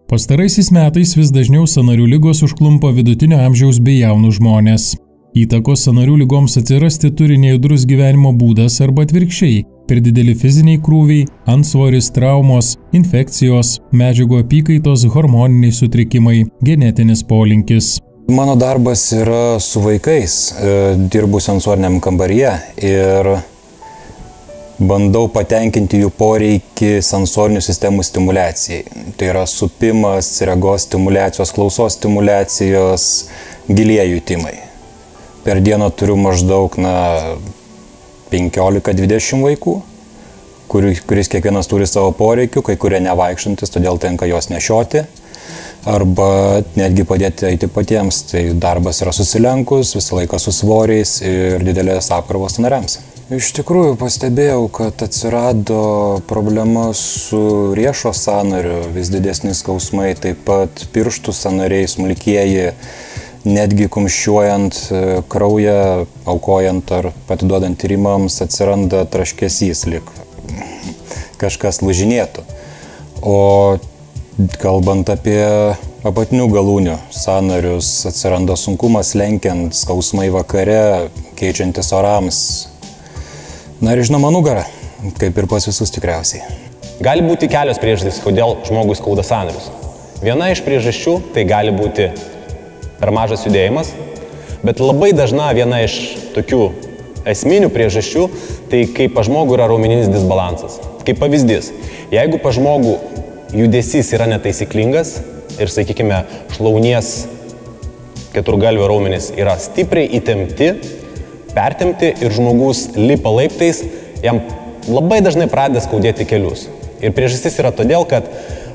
Pastaraisiais metais vis dažniau sąnarių ligos užklumpa vidutinio amžiaus bei jaunus žmonės. Įtakos sąnarių ligoms atsirasti turi nejudrus gyvenimo būdas arba atvirkščiai – per dideli fiziniai krūviai, antsvoris, traumos, infekcijos, medžiagų apykaitos, hormoniniai sutrikimai, genetinis polinkis. Mano darbas yra su vaikais, dirbu sensoriniam kambaryje ir bandau patenkinti jų poreikį sensorinių sistemų stimuliacijai. Tai yra supimas, regos stimuliacijos, klausos stimuliacijos, gilieji jutimai. Per dieną turiu maždaug 15-20 vaikų, kuris kiekvienas turi savo poreikių, kai kurie nevaikšantis, todėl tenka juos nešioti. Arba netgi padėti eiti patiems. Tai darbas yra susilenkus, visą laiką su svoriais ir didelės apkrovos sąnariams. Iš tikrųjų pastebėjau, kad atsirado problema su riešo sąnariu, vis didesni skausmai, taip pat pirštų sąnariai, smulkieji, netgi kumščiuojant kraują, aukojant ar patiduodant tyrimams, atsiranda traškesys, lyg kažkas lūžinėtų. O kalbant apie apatinių galūnių sąnarius, atsiranda sunkumas lenkiant, skausmai vakare, keičiantis orams. Na ir žinoma nugarą, kaip ir pas visus tikriausiai. Gali būti kelios priežastys, kodėl žmogui skauda sąnarius. Viena iš priežasčių tai gali būti per mažas judėjimas, bet labai dažna viena iš tokių esminių priežasčių, tai kai pas žmogų yra raumeninis disbalansas. Kaip pavyzdys, jeigu pas žmogų judesys yra netaisyklingas ir, sakykime, šlaunies keturgalvio raumenys yra stipriai įtempti, pertempti ir žmogus lipa laiptais, jam labai dažnai pradeda skaudėti kelius. Ir priežastis yra todėl, kad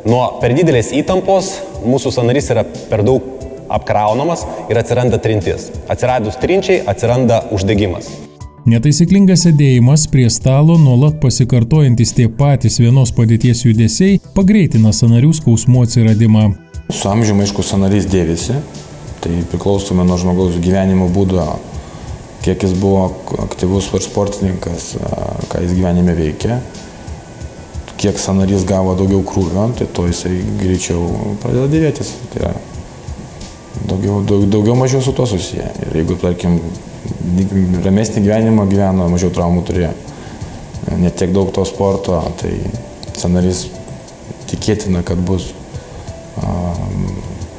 nuo per didelės įtampos mūsų sąnarys yra per daug apkraunamas ir atsiranda trintis. Atsiradus trinčiai atsiranda uždegimas. Netaisyklingas sėdėjimas prie stalo, nuolat pasikartojantis tie patys vienos padėties judesiai pagreitina sąnarių skausmų atsiradimą. Su amžiumi, aišku, sąnarys dėvisi, tai priklausome nuo žmogaus gyvenimo būdo, kiek jis buvo aktyvus sportininkas, ką jis gyvenime veikia, kiek sąnarys gavo daugiau krūvio, tai to jisai greičiau pradeda dėvėtis. Tai yra daugiau mažiau su to susiję. Ir jeigu, tarkim, ramesnį gyvenimą gyveno, mažiau traumų turėjo, ne tiek daug to sporto, tai sąnarys tikėtina, kad bus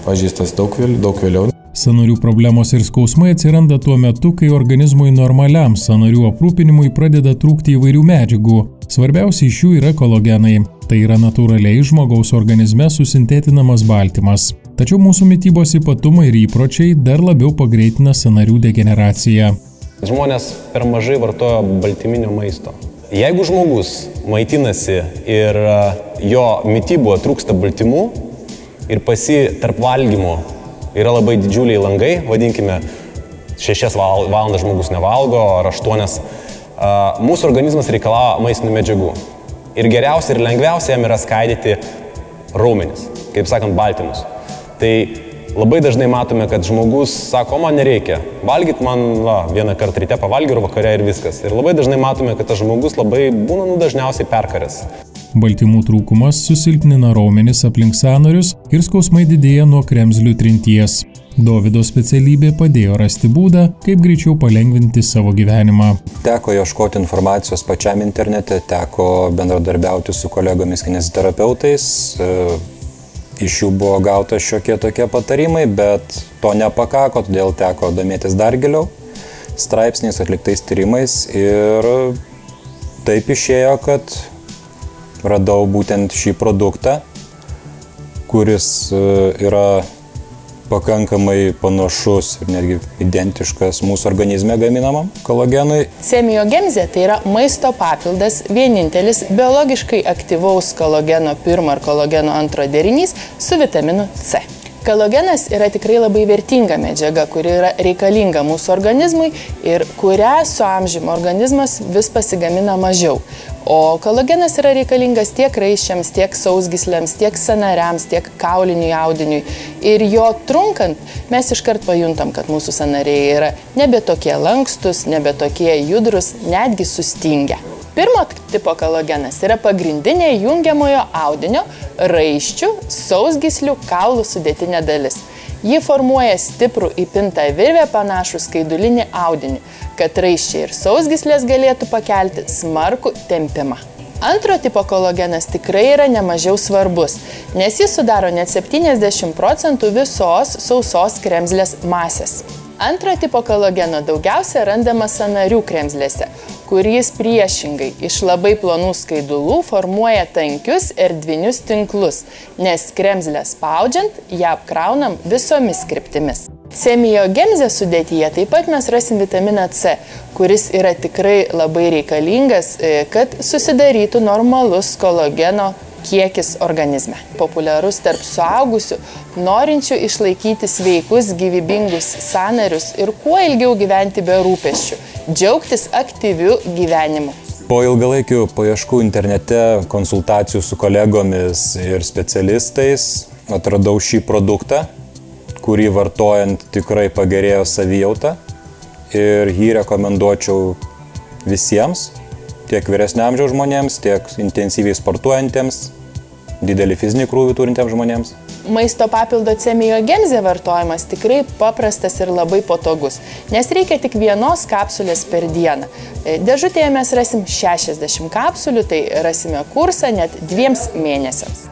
pažeistas daug vėliau. Sąnarių problemos ir skausmai atsiranda tuo metu, kai organizmui normaliam sąnarių aprūpinimui pradeda trūkti įvairių medžiagų. Svarbiausia iš jų yra kolagenai. Tai yra natūraliai žmogaus organizme susintetinamas baltymas. Tačiau mūsų mitybos ypatumai ir įpročiai dar labiau pagreitina sąnarių degeneraciją. Žmonės per mažai vartoja baltyminio maisto. Jeigu žmogus maitinasi ir jo mityboje trūksta baltymų ir pasi tarp valgymo yra labai didžiuliai langai, vadinkime 6 valandas žmogus nevalgo ar 8, mūsų organizmas reikalauja maistinių medžiagų. Ir geriausia ir lengviausia jam yra skaidyti raumenis, kaip sakant, baltymus. Tai labai dažnai matome, kad žmogus sako, man nereikia valgyti, man vieną kartą ryte pavalgiu ir vakare ir viskas. Ir labai dažnai matome, kad tas žmogus labai būna dažniausiai perkaręs. Baltymų trūkumas susilpnina raumenis aplink sąnarius ir skausmai didėja nuo kremzlių trinties. Dovydo specialybė padėjo rasti būdą, kaip greičiau palengvinti savo gyvenimą. Teko ieškoti informacijos pačiam internete, teko bendradarbiauti su kolegomis kineziterapeutais. Iš jų buvo gauta šiokie tokie patarimai, bet to nepakako, todėl teko domėtis dar giliau straipsniais, atliktais tyrimais ir taip išėjo, kad radau būtent šį produktą, kuris yra pakankamai panašus ir netgi identiškas mūsų organizme gaminamam kolagenui. Semiogemzė tai yra maisto papildas, vienintelis biologiškai aktyvaus kolageno 1 ar kolageno 2 derinys su vitaminu C. Kolagenas yra tikrai labai vertinga medžiaga, kuri yra reikalinga mūsų organizmui ir kurią su amžiumi organizmas vis pasigamina mažiau. O kolagenas yra reikalingas tiek raiščiams, tiek sausgyslėms, tiek sąnariams, tiek kauliniui audiniui. Ir jo trunkant mes iškart pajuntam, kad mūsų sąnariai yra nebe tokie lankstus, nebe tokie judrus, netgi sustingę. Pirmo tipo kolagenas yra pagrindinė jungiamojo audinio, raiščių, sausgyslių, kaulų sudėtinė dalis. Ji formuoja stiprų įpintą virvę panašų skaidulinį audinį, kad raiščiai ir sausgyslės galėtų pakelti smarkų tempimą. Antro tipo kolagenas tikrai yra nemažiau svarbus, nes jis sudaro net 70% visos sausos kremzlės masės. Antro tipo kolageno daugiausia randama sąnarių kremzlėse, kur jis priešingai iš labai plonų skaidulų formuoja tankius erdvinius tinklus, nes kremzlę spaudžiant ją apkraunam visomis kryptimis. Semiogemzės sudėtyje taip pat mes rasim vitaminą C, kuris yra tikrai labai reikalingas, kad susidarytų normalus kolageno kiekis organizme. Populiarus tarp suaugusių, norinčių išlaikyti sveikus, gyvybingus sąnarius ir kuo ilgiau gyventi be rūpesčių, džiaugtis aktyviu gyvenimu. Po ilgalaikių paieškų internete, konsultacijų su kolegomis ir specialistais atradau šį produktą, kurį vartojant tikrai pagerėjo savijauta ir jį rekomenduočiau visiems, tiek vyresnio amžiaus žmonėms, tiek intensyviai sportuojantiems, didelį fizinį krūvį turintiems žmonėms. Maisto papildo semiogemzė vartojimas tikrai paprastas ir labai patogus, nes reikia tik vienos kapsulės per dieną. Dėžutėje mes rasim 60 kapsulių, tai rasime kursą net 2 mėnesiams.